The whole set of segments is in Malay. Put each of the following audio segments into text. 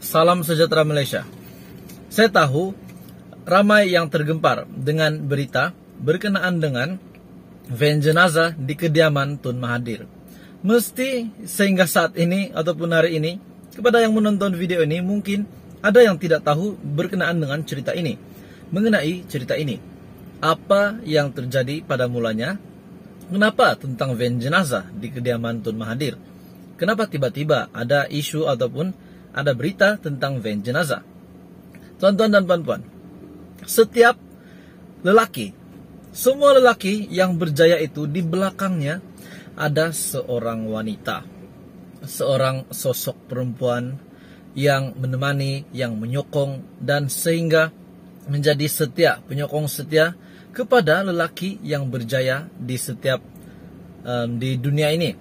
Salam sejahtera Malaysia. Saya tahu ramai yang tergempar dengan berita berkenaan dengan van jenazah di kediaman Tun Mahathir. Mesti sehingga saat ini ataupun hari ini, kepada yang menonton video ini mungkin ada yang tidak tahu berkenaan dengan cerita ini. Mengenai cerita ini, apa yang terjadi pada mulanya? Kenapa tentang van jenazah di kediaman Tun Mahathir? Kenapa tiba-tiba ada isu ataupun ada berita tentang van jenazah? Tuan-tuan dan puan-puan, setiap lelaki, semua lelaki yang berjaya itu di belakangnya ada seorang wanita, seorang sosok perempuan yang menemani, yang menyokong, dan sehingga menjadi setia, penyokong setia kepada lelaki yang berjaya di setiap di dunia ini.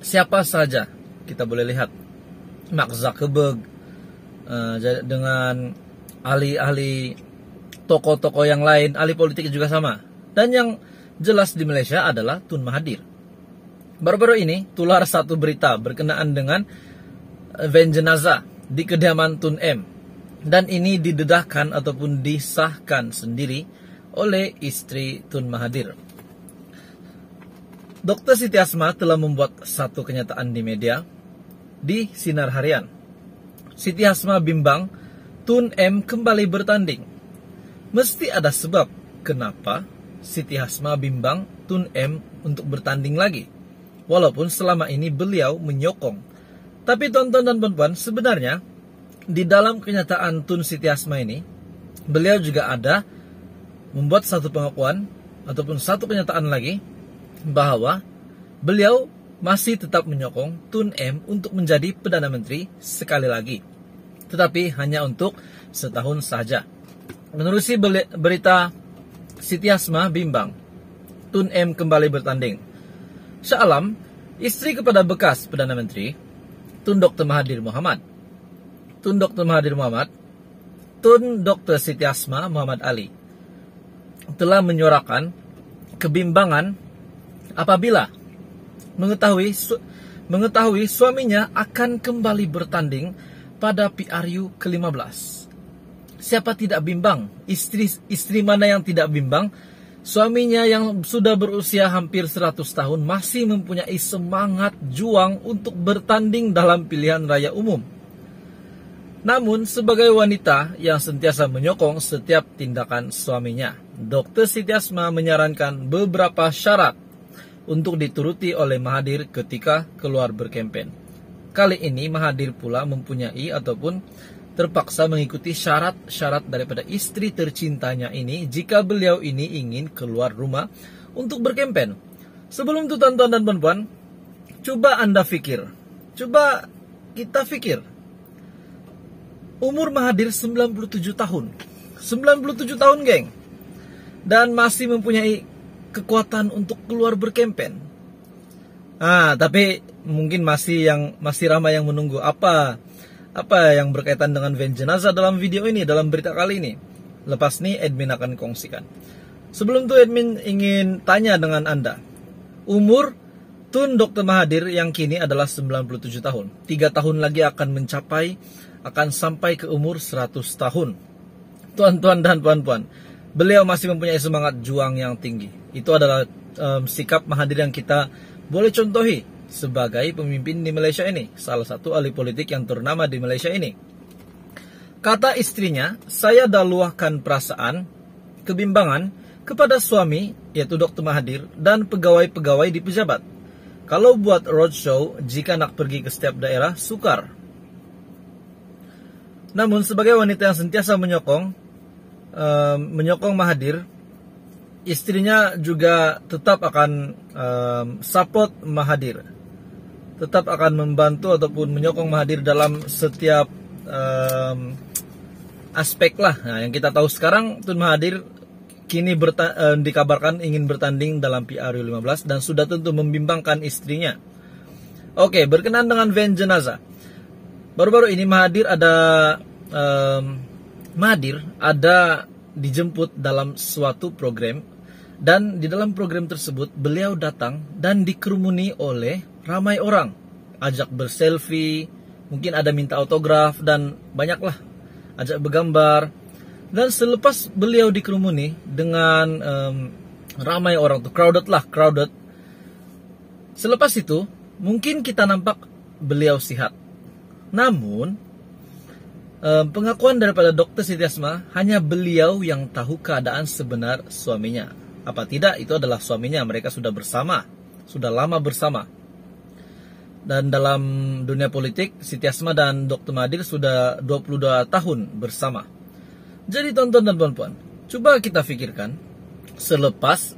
Siapa saja kita boleh lihat, Mark Zuckerberg, dengan ahli-ahli tokoh-tokoh yang lain, ahli politik juga sama. Dan yang jelas di Malaysia adalah Tun Mahathir. Baru-baru ini tular satu berita berkenaan dengan van jenazah di kediaman Tun M. Dan ini didedahkan ataupun disahkan sendiri oleh istri Tun Mahathir. Dr. Siti Asma telah membuat satu kenyataan di media, di Sinar Harian. Siti Asma bimbang Tun M kembali bertanding. Mesti ada sebab kenapa Siti Asma bimbang Tun M untuk bertanding lagi. Walaupun selama ini beliau menyokong. Tapi tuan-tuan dan puan-puan, sebenarnya di dalam kenyataan Tun Siti Asma ini, beliau juga ada membuat satu pengakuan ataupun satu kenyataan lagi bahwa beliau masih tetap menyokong Tun M untuk menjadi Perdana Menteri sekali lagi. Tetapi hanya untuk setahun saja. Menerusi berita, Siti Asma bimbang Tun M kembali bertanding. Shah Alam, istri kepada bekas Perdana Menteri, Tun Dr. Mahathir Mohamad. Tun Dr. Mahathir Mohamad, Tun Dr. Siti Asma Muhammad Ali, telah menyuarakan kebimbangan apabila mengetahui suaminya akan kembali bertanding pada PRU ke-15. Siapa tidak bimbang? Istri mana yang tidak bimbang? Suaminya yang sudah berusia hampir 100 tahun masih mempunyai semangat juang untuk bertanding dalam pilihan raya umum. Namun sebagai wanita yang sentiasa menyokong setiap tindakan suaminya, Dr. Siti Asma menyarankan beberapa syarat untuk dituruti oleh Mahathir ketika keluar berkempen. Kali ini Mahathir pula mempunyai ataupun terpaksa mengikuti syarat-syarat daripada istri tercintanya ini jika beliau ini ingin keluar rumah untuk berkempen. Sebelum itu tuan-tuan dan puan-puan, coba Anda fikir, coba kita fikir. Umur Mahathir 97 tahun. 97 tahun, geng. Dan masih mempunyai kekuatan untuk keluar berkempen. Tapi mungkin masih ramai yang menunggu apa yang berkaitan dengan van jenazah dalam video ini, dalam berita kali ini. Lepas ini admin akan kongsikan. Sebelum itu admin ingin tanya dengan Anda. Umur Tun Dr. Mahathir yang kini adalah 97 tahun. 3 tahun lagi akan sampai ke umur 100 tahun. Tuan-tuan dan puan-puan, beliau masih mempunyai semangat juang yang tinggi. Itu adalah sikap Mahathir yang kita boleh contohi sebagai pemimpin di Malaysia ini. Salah satu ahli politik yang ternama di Malaysia ini. Kata istrinya, saya dah luahkan perasaan, kebimbangan kepada suami, yaitu Dr. Mahathir, dan pegawai-pegawai di pejabat. Kalau buat roadshow, jika nak pergi ke setiap daerah, sukar. Namun sebagai wanita yang sentiasa menyokong Mahathir, istrinya juga tetap akan support Mahathir, tetap akan membantu ataupun menyokong Mahathir dalam setiap aspek lah. Yang kita tahu sekarang, Tun Mahathir kini dikabarkan ingin bertanding dalam PRU 15 dan sudah tentu membimbangkan istrinya. Oke, berkenaan dengan van jenazah. Baru-baru ini Mahathir ada dijemput dalam suatu program, dan di dalam program tersebut beliau datang dan dikerumuni oleh ramai orang, ajak berselfie, mungkin ada minta autograf dan banyaklah ajak bergambar. Dan selepas beliau dikerumuni dengan ramai orang tuh, crowded. Selepas itu mungkin kita nampak beliau sihat. Namun pengakuan daripada Dr. Siti Asma, hanya beliau yang tahu keadaan sebenar suaminya. Apa tidak itu adalah suaminya, mereka sudah bersama, sudah lama bersama. Dan dalam dunia politik, Siti Asma dan Dr. Mahathir sudah 22 tahun bersama. Jadi tonton dan puan-puan, coba kita pikirkan, selepas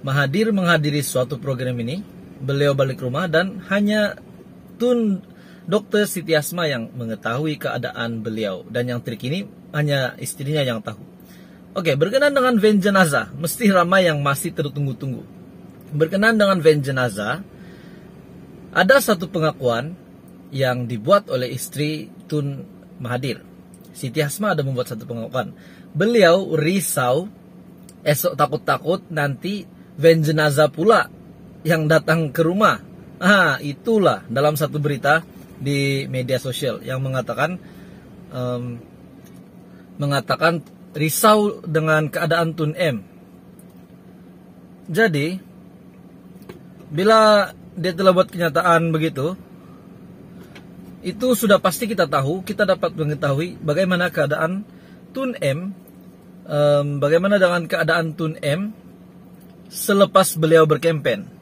Mahathir menghadiri suatu program ini, beliau balik rumah dan hanya Tun Dr. Siti Asma yang mengetahui keadaan beliau. Dan yang terkini hanya istrinya yang tahu. Oke, berkenaan dengan van jenazah, mesti ramai yang masih tertunggu-tunggu. Berkenaan dengan van jenazah, ada satu pengakuan yang dibuat oleh istri Tun Mahathir. Siti Asma ada membuat satu pengakuan. Beliau risau, esok takut-takut nanti van jenazah pula yang datang ke rumah. Itulah dalam satu berita di media sosial yang mengatakan risau dengan keadaan Tun M. Jadi bila dia telah buat kenyataan begitu, itu sudah pasti kita tahu, kita dapat mengetahui bagaimana keadaan Tun M, bagaimana dengan keadaan Tun M selepas beliau berkempen.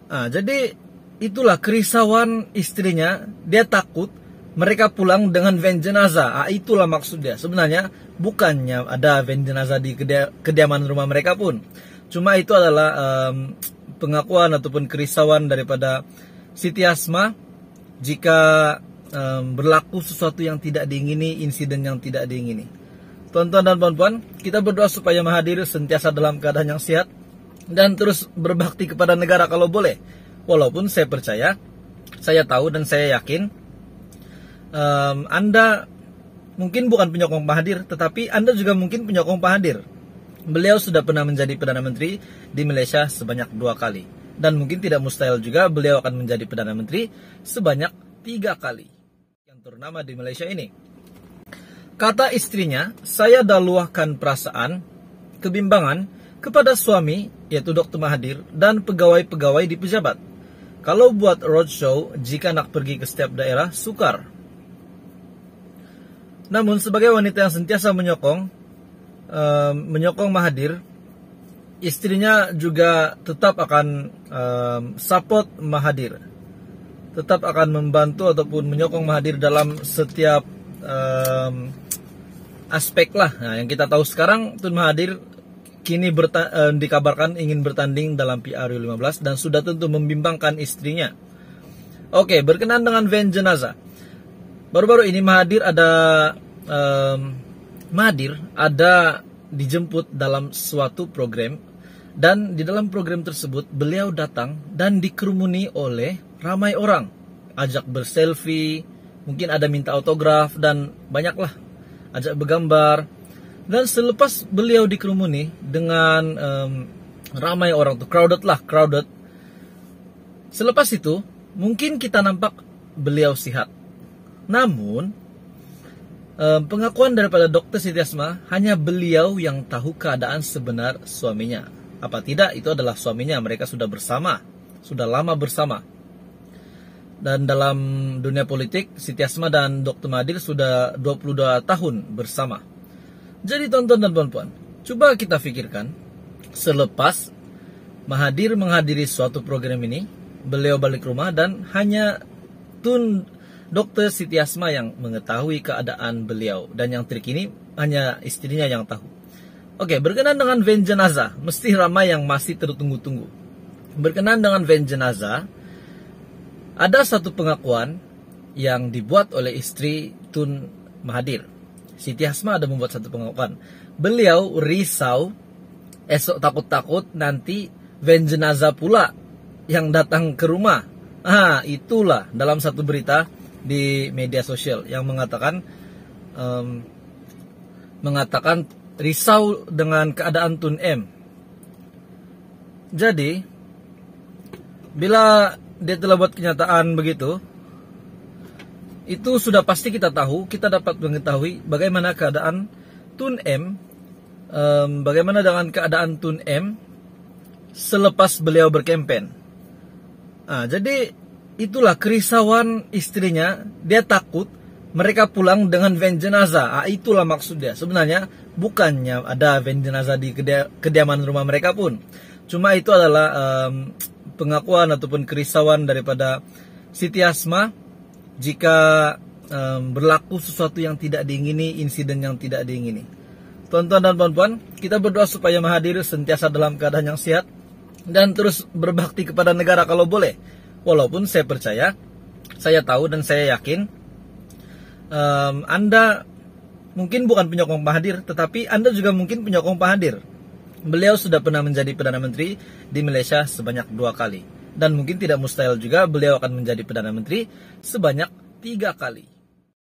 Jadi itulah kerisauan istrinya, dia takut mereka pulang dengan van jenazah. Itulah maksudnya. Sebenarnya bukannya ada van jenazah di kediaman rumah mereka pun. Cuma itu adalah pengakuan ataupun kerisauan daripada Siti Asma jika berlaku sesuatu yang tidak diingini, insiden yang tidak diingini. Tuan-tuan dan puan-puan, kita berdoa supaya Mahathir sentiasa dalam keadaan yang sehat dan terus berbakti kepada negara kalau boleh. Walaupun saya percaya, saya tahu dan saya yakin Anda mungkin bukan penyokong Mahathir, tetapi Anda juga mungkin penyokong Mahathir. Beliau sudah pernah menjadi Perdana Menteri di Malaysia sebanyak 2 kali. Dan mungkin tidak mustahil juga beliau akan menjadi Perdana Menteri sebanyak 3 kali yang ternama di Malaysia ini. Kata istrinya, saya dah luahkan perasaan, kebimbangan kepada suami, yaitu Dr. Mahathir, dan pegawai-pegawai di pejabat. Kalau buat roadshow, jika nak pergi ke setiap daerah, sukar. Namun sebagai wanita yang sentiasa menyokong Mahathir, istrinya juga tetap akan support Mahathir, tetap akan membantu ataupun menyokong Mahathir dalam setiap aspek lah. Yang kita tahu sekarang, Tun Mahathir kini dikabarkan ingin bertanding dalam PRU15 dan sudah tentu membimbangkan istrinya. Oke, berkenaan dengan van jenazah, baru-baru ini Mahathir ada dijemput dalam suatu program, dan di dalam program tersebut beliau datang dan dikerumuni oleh ramai orang, ajak berselfie, mungkin ada minta autograf dan banyaklah ajak bergambar. Dan selepas beliau dikerumuni dengan ramai orang tuh, crowded. Selepas itu mungkin kita nampak beliau sihat. Namun pengakuan daripada Dr. Siti Asma, hanya beliau yang tahu keadaan sebenar suaminya. Apa tidak itu adalah suaminya, mereka sudah bersama, sudah lama bersama. Dan dalam dunia politik, Siti Asma dan Dr. Mahathir sudah 22 tahun bersama. Jadi tonton dan puan-puan, coba kita pikirkan, selepas Mahathir menghadiri suatu program ini, beliau balik rumah dan hanya Tun Dr. Siti Asma yang mengetahui keadaan beliau. Dan yang terkini hanya istrinya yang tahu. Oke, berkenaan dengan van jenazah, mesti ramai yang masih tertunggu-tunggu. Berkenaan dengan van jenazah, ada satu pengakuan yang dibuat oleh istri Tun Mahathir. Siti Asma ada membuat satu pengakuan. Beliau risau, esok takut-takut nanti van jenazah pula yang datang ke rumah. Itulah dalam satu berita di media sosial yang mengatakan risau dengan keadaan Tun M. Jadi bila dia telah buat kenyataan begitu, itu sudah pasti kita tahu, kita dapat mengetahui bagaimana keadaan Tun M, bagaimana dengan keadaan Tun M selepas beliau berkempen. Jadi itulah kerisauan istrinya, dia takut mereka pulang dengan van jenazah. Itulah maksudnya. Sebenarnya bukannya ada van jenazah di kediaman rumah mereka pun. Cuma itu adalah pengakuan ataupun kerisauan daripada Siti Asma jika berlaku sesuatu yang tidak diingini, insiden yang tidak diingini. Tuan-tuan dan puan-puan, kita berdoa supaya Mahathir sentiasa dalam keadaan yang sehat dan terus berbakti kepada negara kalau boleh. Walaupun saya percaya, saya tahu dan saya yakin Anda mungkin bukan penyokong Mahathir, tetapi Anda juga mungkin penyokong Mahathir. Beliau sudah pernah menjadi Perdana Menteri di Malaysia sebanyak 2 kali. Dan mungkin tidak mustahil juga beliau akan menjadi Perdana Menteri sebanyak 3 kali.